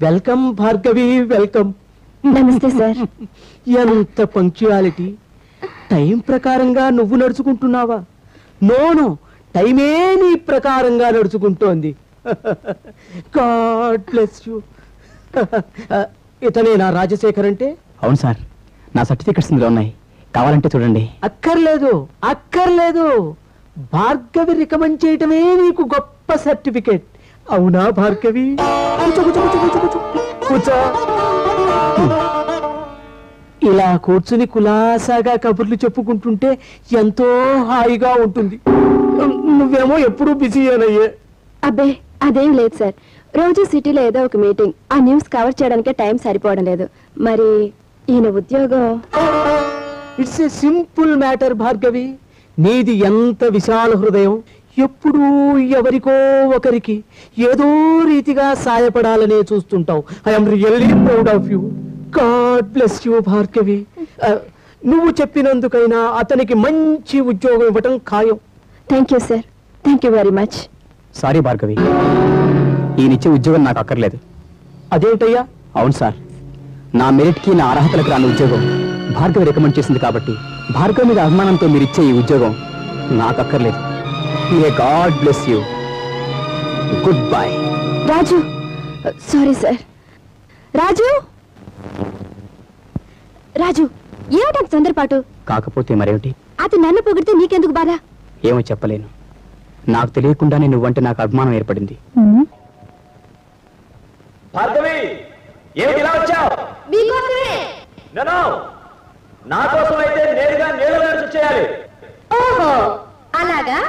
Welcome Bhargavi, welcome. నమస్తే sir. ఎంత punctuality! Time ప్రకారంగా నువ్వు నడుచుకుంటున్నావా? నోను, టైమే నీ ప్రకారంగా నడుచుకుంటోంది. God bless you. ఇతనే నా రాజశేఖర్ అంటే? అవును సార్, నా సర్టిఫికెట్స్ ఇందులో ఉన్నాయి, కావాలంటే చూడండి. అక్కర్లేదు, అక్కర్లేదు. భార్గవి రికమెండ్ చేయటమే నీకు గొప్ప సర్టిఫికెట్. అవునా భార్గవి? కూర్చో. ఇలా కూర్చుని కులాసాగా కబుర్లు చెప్పుకుంటుంటే ఎంతో హాయిగా ఉంటుంది. నువ్వేమో ఎప్పుడూ బిజీ అనయ్యే. అబ్బే అదేం లేదు సార్, రోజు సిటీలో ఏదో ఒక మీటింగ్, ఆ న్యూస్ కవర్ చేయడానికే టైం సరిపోవడం లేదు. మరి ఈయన ఉద్యోగం? It's a simple matter Bhargavi. నీది ఎంత విశాల హృదయం. ఎప్పుడూ ఎవరికో ఒకరికి ఏదో రీతిగా సాయపడాలనే చూస్తుంటావు. I'm really proud of you. God bless you Bhargavi. నువ్వు చెప్పినందుకైనా అతనికి మంచి ఉద్యోగం ఇవ్వటం ఖాయం. Thank you sir, thank you very much. Sorry Bhargavi, ఈయనిచ్చే ఉద్యోగం నాకు అక్కర్లేదు. అదేంటయ్యా? అవును సార్, నా మెరిట్కి నా అర్హతలకు రాని ఉద్యోగం భార్గవి రికమెండ్ చేసింది కాబట్టి భార్గవి మీద అభిమానంతో మీరు ఇచ్చే ఈ ఉద్యోగం నాకు అక్కర్లేదు. May God bless you. Good bye. Raju, sorry sir. Raju, Raju, ఏమిటంత తొందరపాటు? కాకపోతే మరేమిటి? అది నన్ను పొగిడితే నీకెందుకు బాధ? ఏమో చెప్పలేను, నాకు తెలియకుండానే నువ్వంటే నాకు అభిమానం ఏర్పడింది. భార్గవి, ఏమిటి ఇలా వచ్చావు? నా కోసం అయితే నేరుగా నీళ్ళ చేయాలి. ఓహో అలాగా?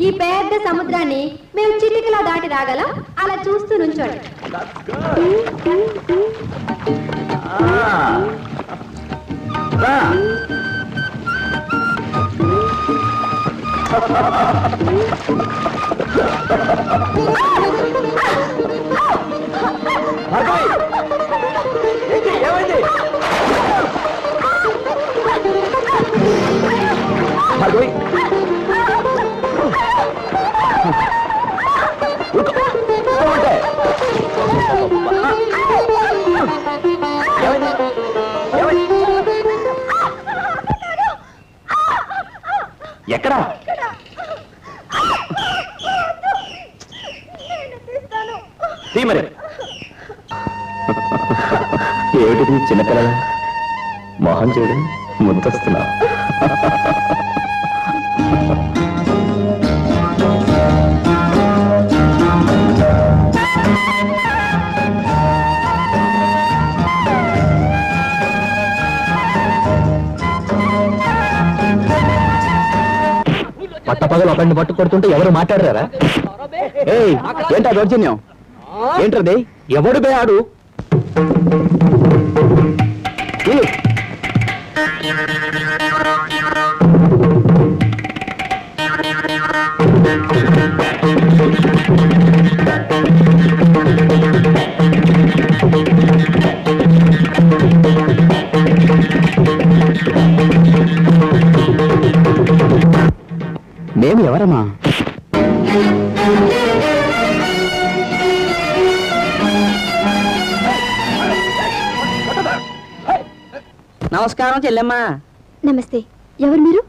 ఈ పెద్ద సముద్రాన్ని మేము చిటికలా దాటి రాగలం. అలా చూస్తూ నుంచోండి. ఏమైంది భార్గవి? ఎక్కడా? మరి ఏమిటిది చిన్నపిల్లల మొహం చూడు, ముద్దొస్తున్నా. పట్టపగలు ఒకరిని పట్టు కొడుతుంటే ఎవరు మాట్లాడరారా? ఏంటా దౌర్జన్యం? ఏంటది? ఎవడు బే ఆడు? మేము ఎవరమ్మా? నమస్కారం చెల్లెమ్మా. నమస్తే. ఎవరు మీరు?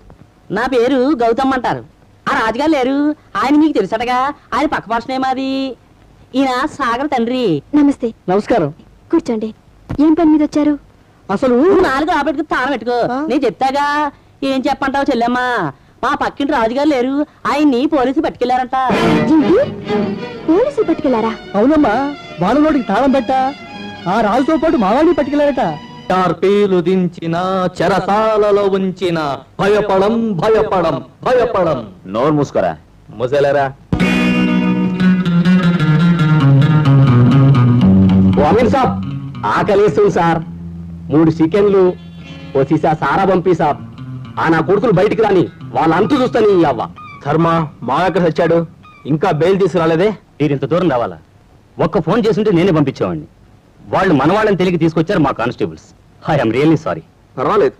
నా పేరు గౌతమ్ అంటారు. ఆ రాజుగారు లేరు, ఆయన మీకు తెలుసటగా. ఆయన పక్క పర్సనే మాది. ఈయన సాగర్ తండ్రి. నమస్తే. నమస్కారం. కూర్చోండి. ఏం పని మీద వచ్చారు? అసలు నాలుగు ఆపెట్టుకు తాళం పెట్టుకో. నేను చెప్తాగా. ఏం చెప్పంటావు చెల్లెమ్మా? మా పక్కింటి రాజుగారు లేరు, ఆయన్ని పోలీసు పట్టుకెళ్లారంట. పోలీసులు పట్టుకెళ్లారా? అవునమ్మా, వాళ్ళలోడికి తాళం పెట్టా. ఆ రాజుతో పాటు మావాడిని పట్టుకెళ్లారట. టార్పీలు దించిన, చెరసాలలో ఉంచిన, భయపడం భయపడం భయపడం. నోరు మూసుకోరా, ముసలేరా. అమీర్ సాబ్, ఆకలేస్తుంది సార్. 3 చికెన్లు, ఓ సీసా సారా పంపి సాబ్. ఆ నా కొడుకులు బయటికి రాని, వాళ్ళ అంతు చూస్తాను. ఈ అవ్వ ధర్మ మావెక్కడ చచ్చాడు? ఇంకా బెయిల్ తీసుకురాలేదే? ఇంత దూరం రావాలా? ఒక్క ఫోన్ చేస్తుంటే నేనే పంపించేవాడిని. వాళ్ళు మనవాళ్ళని తెలిగి తీసుకొచ్చారు మా కానిస్టేబుల్స్. I'm really sorry. పర్వాలేదు,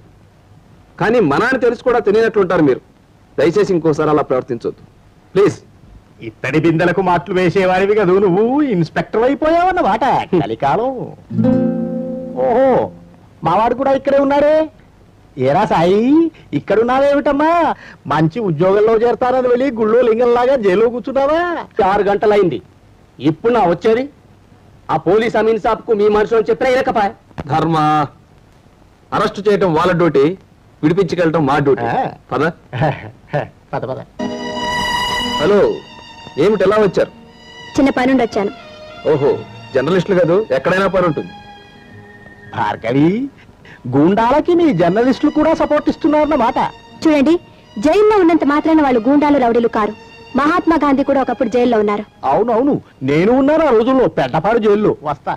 కానీ మనాన్ని తెలిసి కూడా తెలియనట్లుంటారు మీరు. దయచేసి ఇంకోసారి అలా ప్రవర్తించొద్దు ప్లీజ్. ఇత్తడి బిందెలకు మాటలు వేసేవాడివి కదూ నువ్వు ఇన్స్పెక్టర్ అయిపోయావన్నమాట కలికాలం. ఓహో మావాడు కూడా ఇక్కడే ఉన్నాడే. ఏరా సాయి ఇక్కడున్నావేమిటమ్మా? మంచి ఉద్యోగంలో చేరతానని వెళ్ళి గుళ్ళో లింగంలాగా జైల్లో కూర్చున్నావా? 6 గంటలైంది. ఇప్పుడు నా వచ్చేది ఆ పోలీస్ అమీన్ సాబ్ కు మీ మనుషులు చెప్పినా ఇరకపాయ. ధర్మ అరెస్ట్ చేయటం వాళ్ళ డ్యూటీ, విడిపించుకెళ్ళటం మా డ్యూటీ. పద పద పద. హలో, ఏమిటి ఎలా వచ్చారు? చిన్న పని నుండి వచ్చాను. ఓహో, జర్నలిస్టులు కాదు, ఎక్కడైనా పని ఉంటుంది. భార్గవి, గూండాలకి నీ జర్నలిస్టులు కూడా సపోర్ట్ ఇస్తున్నారన్నమాట. చూడండి, జైల్లో ఉన్నంత మాత్రాన వాళ్ళు గూండాలు రౌడీలు కారు. మహాత్మా గాంధీ కూడా ఒకప్పుడు జైల్లో ఉన్నారు. అవునవును, నేను ఉన్నాను ఆ రోజుల్లో పెద్దపాడు జైల్లో. వస్తా.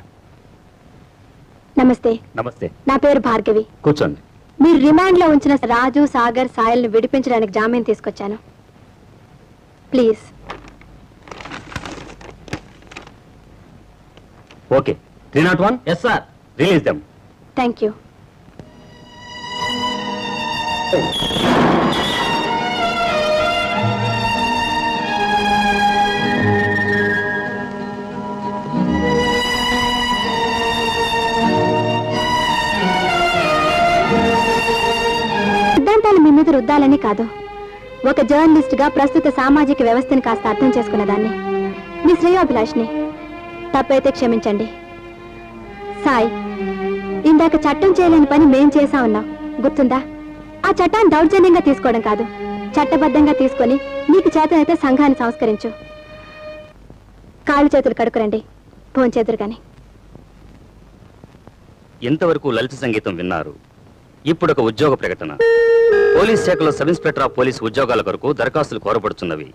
నమస్తే. నమస్తే. నా పేరు భార్గవి. కూర్చోండి. మీరు రిమాండ్ లో ఉంచిన రాజు, సాగర్, సాయల్ని విడిపించడానికి జామీన్ తీసుకొచ్చాను. Please. Okay. 301. Yes sir. Release them. Thank you. సిద్ధాంతాలు మీ మీద రుద్దాలని కాదు, ఒక జర్నలిస్ట్ గా ప్రస్తుత సామాజిక వ్యవస్థని కాస్త అర్థం చేసుకున్నదాన్ని. మీ శ్రేయోభిలాష్ని. తప్పైతే క్షమించండి. సాయ్, ఇందాక చట్టం చేయలేని పని మేం చేశామన్నాం, గుర్తుందా? ఆ చట్టాన్ని దౌర్జన్యంగా తీసుకోవడం కాదు, చట్టబద్ధంగా తీసుకొని నీకు చేతనైతే సంఘాన్ని సంస్కరించు. కాళ్ళు చేతులు కడుకురండి, భోంచేతురు గాని. ఇంతవరకు లలిత సంగీతం విన్నారు. ఇప్పుడు ఒక ఉద్యోగ ప్రకటన. పోలీస్ శాఖలో సబ్ ఇన్స్పెక్టర్ ఆఫ్ పోలీస్ ఉద్యోగాల కొరకు దరఖాస్తులు కోరబడుతున్నవి.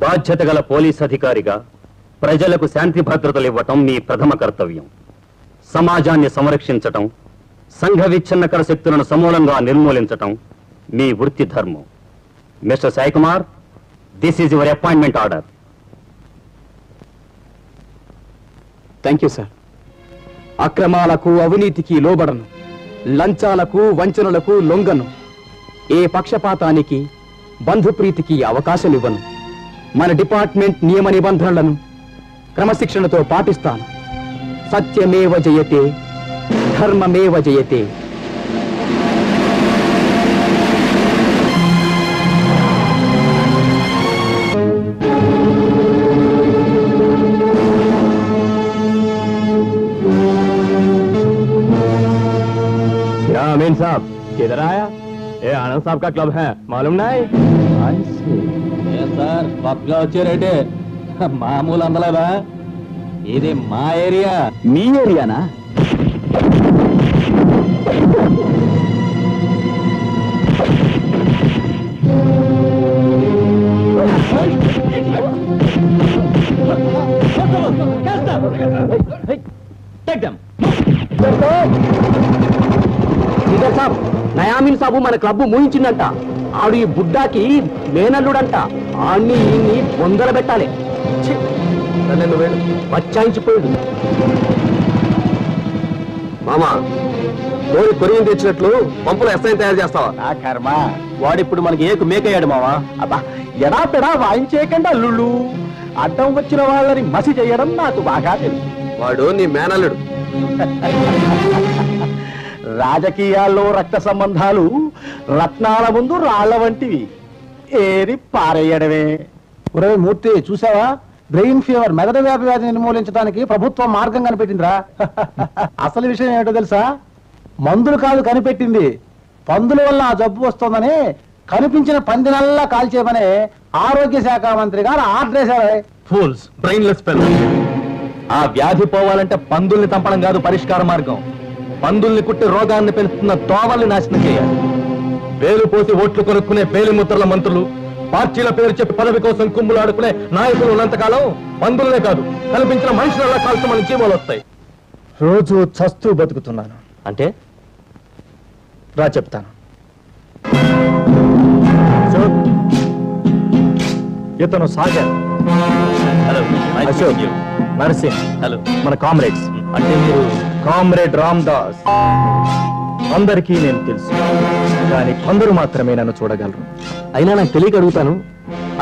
బాధ్యత గల పోలీస్ అధికారిగా ప్రజలకు శాంతి భద్రతలు ఇవ్వటం మీ ప్రథమ కర్తవ్యం. సమాజాన్ని సంరక్షించటం, సంఘ విచ్ఛిన్నకర శక్తులను సమూలంగా నిర్మూలించటం మీ వృత్తి ధర్మం. Mister Sai Kumar, this is your appointment order. Thank you sir. అక్రమాలకు, అవినీతికి లోబడను, లంచాలకు, వంచనలకు లొంగను, ఏ పక్షపాతానికి, బంధుప్రీతికి అవకాశం ఇవ్వను. మన డిపార్ట్మెంట్ నియమ నిబంధనలను క్రమశిక్షణతో పాటిస్తాను. సత్యమేవ జయతే, ధర్మమేవ జయతే. अमीन साहब किधर आया? ये आनंद साहब का क्लब है, मालूम नहीं? సార్, కొత్తగా వచ్చారంటే మామూలు అందలేదా? ఇది మా ఏరియా. మీ ఏరియానా? నయామీన్ సాబు మన క్లబ్ మూయించిందంట. ఆడు ఈ బుడ్డాకి మేనల్లుడంట. ఆన్ని ఈయన్ని బొందర పెట్టాలి. వచ్చాయించిపోయాడు. మామా, కోరి కొరియం తెచ్చినట్లు పంపులో ఎస్ఐ తయారు చేస్తావా? ఆ కర్మ, వాడిప్పుడు మనకి ఏకు మేకయ్యాడు మావా. అబ్బా, ఎడా పెడా వాయించేయకుండా అల్లుళ్ళు. అడ్డం వచ్చిన వాళ్ళని మసి చేయడం నాకు బాగా తెలుసు. వాడు నీ మేనల్లుడు. రాజకీయాల్లో రక్త సంబంధాలు రత్నాల ముందు రాళ్ల వంటివి. ఏది పారేయడమే. ఒరే మూర్తి, చూసావా? బ్రెయిన్ ఫీవర్, మెదడు వ్యాధి వ్యాధిని నిర్మూలించడానికి ప్రభుత్వం మార్గం కనిపెట్టిందిరా. అసలు విషయం ఏమిటో తెలుసా? మందులు కాదు కనిపెట్టింది, పందుల వల్ల ఆ జబ్బు వస్తుందని కనిపించిన పందినల్లా కాల్చేయమని ఆరోగ్య శాఖ మంత్రి గారు ఆర్డర్ వేశారు. Fools, brainless pen. ఆ వ్యాధి పోవాలంటే పందుల్ని చంపడం కాదు పరిష్కార మార్గం. పందుల్ని కుట్టి రోగాన్ని పెంచుతున్న దోమల్ని నాశనం చేయాలి. వేలు పోసి ఓట్లు కొనుక్కునే వేలిముద్రల మంత్రులు, పార్టీల పేరు చెప్పి పదవి కోసం కుమ్ములు ఆడుకునే నాయకులు ఉన్నంతకాలం బంధువులనే కాదు కల్పించిన మనుషుల కాల్సి మన జీవాలు వస్తాయి. రోజు చస్తూ బతుకుతున్నాను. అంటే రా చెప్తాను. ఇతను సాగర్, అశోక్, నరసింహ్, హలో. మన కామ్రేడ్స్. అంటే మీరు కామ్రేడ్ రామ్ దాస్. అందరికీ నేను తెలుసు, కానీ కొందరు మాత్రమే నన్ను చూడగలరు. అయినా నాకు తెలియక అడుగుతాను,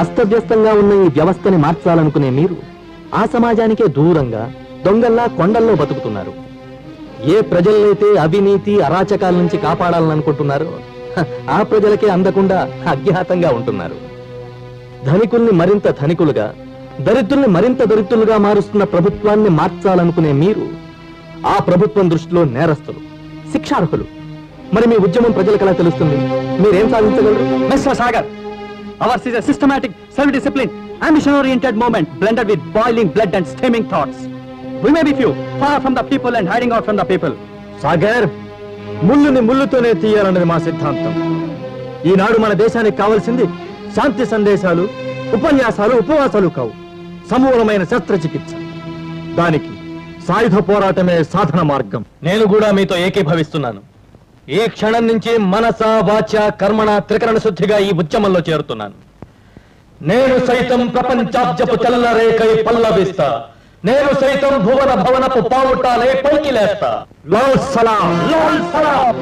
అస్తవ్యస్తంగా ఉన్న ఈ వ్యవస్థని మార్చాలనుకునే మీరు ఆ సమాజానికే దూరంగా దొంగల్లా కొండల్లో బతుకుతున్నారు. ఏ ప్రజలైతే అవినీతి అరాచకాల నుంచి కాపాడాలని అనుకుంటున్నారో ఆ ప్రజలకే అందకుండా అజ్ఞాతంగా ఉంటున్నారు. ధనికుల్ని మరింత ధనికులుగా, దరిద్రుల్ని మరింత దరిద్రులుగా మారుస్తున్న ప్రభుత్వాన్ని మార్చాలనుకునే మీరు ఆ ప్రభుత్వం దృష్టిలో నేరస్తులు, శిక్షార్హులు. మరి మీ ఉద్యమం ప్రజలకు ఎలా తెలుస్తుంది? మీరేం సాధించగలరు? Mister Sagar, ours is a systematic, self-disciplined, ambition-oriented movement blended with boiling blood and steaming thoughts. We may be few, far from the people and hiding out from the people. Sagar, ముళ్ళుని ముళ్ళుతోనే తీయాలన్నది మా సిద్ధాంతం. ఈనాడు మన దేశానికి కావాల్సింది శాంతి సందేశాలు, ఉపన్యాసాలు, ఉపవాసాలు కావు, సమూలమైన శస్త్రచికిత్స. దానికి సాయుధ పోరాటమే సాధన మార్గం. నేను కూడా మీతో ఏకీభవిస్తున్నాను. ఈ క్షణం నుంచి మనస వాచ కర్మణ త్రికరణ శుద్ధిగా ఈ ఉద్యమంలో చేరుతున్నాను. నేను సైతం ప్రపంచాబ్జపు తెల్లరేకై పల్లవిస్తా. నేను సైతం భువన భవనపు పావుటాలే పైకి లేస్తా. లాల్ సలాం. లాల్ సలాం.